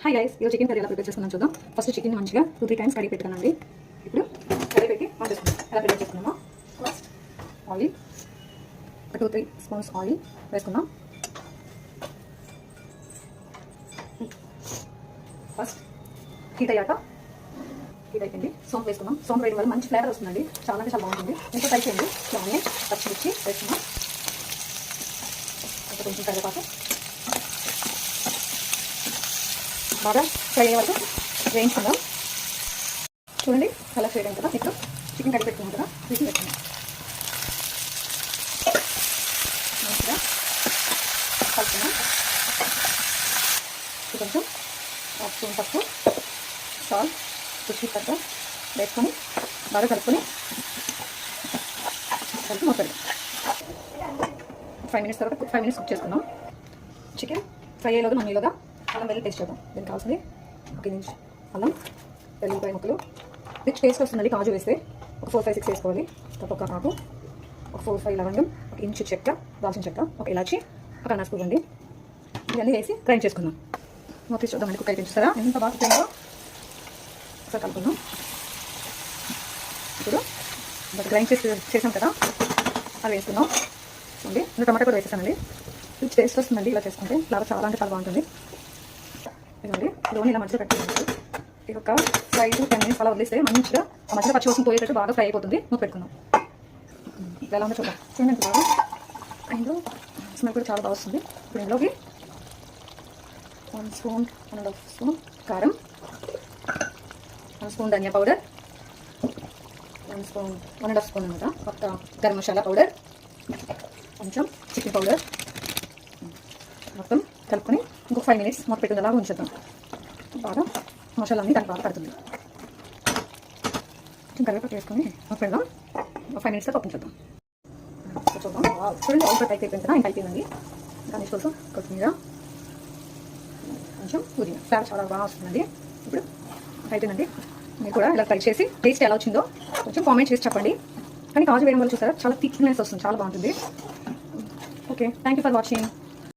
Hi guys, ఈరోజు chicken curry ఎలా prepare చేసుకున్నాం చూద్దాం. ఫస్ట్ చికెన్ మంచిగా 2-3 టైమ్స్ కడిగి పెట్టుకున్నాండి. ఇప్పుడు కర్రీ పెట్టి ఆన్ చేసుకున్నాం. ఎలా ప్రిపేర్ చేసుకున్నామో ఫస్ట్ ఆయిల్ 2-3 స్పూన్స్ ఆయిల్ వేసుకుందాం. ఫస్ట్ హీట్ అయిపోయింది. సోంపు వేసుకుందాం. సోంపు వేయడం వల్ల మంచి ఫ్లేవర్ వస్తుందండి. చాలా అంటే చాలా బాగుంటుంది. ఇంకా ట్రై చేయండి. ఆనియన్ పచ్చిమిర్చి వేసుకుందాం. ఇంకా కొంచెం కరివేపాకు బాగా ఫ్రై అయ్యే వరకు వేయించుకుందాం. చూడండి కలర్ షేడ్ అయింది కదా. ఇప్పుడు చికెన్ కడిగి పెట్టుకున్నాం కదా, వీటిని పెట్టుకుందాం. మంచిగా కలుపుకుందాం. కొంచెం 1 స్పూన్ పప్పు, సాల్ట్, రుచి పట్ట వేసుకొని బాగా కలిపి మొత్తం 5 మినిట్స్ తర్వాత 5 మినిట్స్ కుక్ చేసుకుందాం. చికెన్ ఫ్రై అయ్యేలోగా మనం ఈలోగా అల్లం వెల్లుల్లి పేస్ట్ చేద్దాం. దీనికి కావాల్సింది 1 ఇంచ్ అల్లం వెల్లుల్లిపాయ ముక్కలు. రిచ్ టేస్ట్ వస్తుందండి కాజు వేస్తే. ఒక 4-5-6 వేసుకోవాలి. ఒక ఆకు, ఒక 4-5 లవంగం, 1 ఇంచు చెక్క, దాల్చిన చెక్క, 1 ఇలాచి, 1 అనాస పువ్వు అండి. ఇవన్నీ వేసి గ్రైండ్ చేసుకుందాం. మొత్తం చూద్దామండి. కుక్ అయిపోయింది చూస్తారా ఎంత బాగా కుక్ అయిందో. ఒకసారి కలుపుకుందాం. ఇప్పుడు గ్రైండ్ చేసాం కదా, అది వేసుకుందాం. చూడండి ఇంకా టమాటా కూడా వేసేసానండి. రిచ్ టేస్ట్ వస్తుందండి ఇలా చేసుకుంటే. ఫ్లేవర్ చాలా అంటే చాలా బాగుంటుంది. ఇదండి లోన్ ఇలా మధ్యలో పెట్టుకుంటాం. ఇది ఒక 5-10 మినిట్స్ అలా వదిలేస్తే మంచిగా ఆ మధ్యలో పచ్చి వాసన పోయేటట్టు బాగా ఫ్రై అయిపోతుంది. మూత పెట్టుకుందాం. ఎలా ఉందో చూద్దాం. చూడండి బాగా ఇందులో స్మెల్ కూడా చాలా బాగా వస్తుంది. ఇప్పుడు ఇందులోకి 1 స్పూన్ 1.5 స్పూన్ కారం, 1 స్పూన్ ధనియా పౌడర్, 1 స్పూన్ 1.5 స్పూన్ అనమాట కొత్త గరం మసాలా పౌడర్, కొంచెం చికెన్ పౌడర్ మొత్తం కలుపుకొని ఇంకొక 5 మినిట్స్ మూత పెట్టుకుని అలాగా ఉంచుతాం. బాగా మసాలా అన్నీ దానికి బాగా పడుతుంది. కొంచెం కరివేపాకు వేసుకొని మూత పెడదాం. ఒక 5 మినిట్స్ తర్వాత ఉంచుతాం. చూద్దాం. చూడండి ఆయిల్ టైప్ అయిపోయింది కదా, ఇంకా అయిపోయిందండి. దాని కోసం కొత్తిమీర, కొంచెం పుదీనా. ఫ్లేవర్ చాలా బాగా వస్తుందండి. ఇప్పుడు అయిపోయిందండి. మీరు కూడా ఇలా ట్రై చేసి టేస్ట్ ఎలా వచ్చిందో కొంచెం కామెంట్ చేసి చెప్పండి. కానీ కాజు వేయడం వల్ల చూసారా చాలా థిక్నెస్ వస్తుంది, చాలా బాగుంటుంది. Okay, thank you for watching.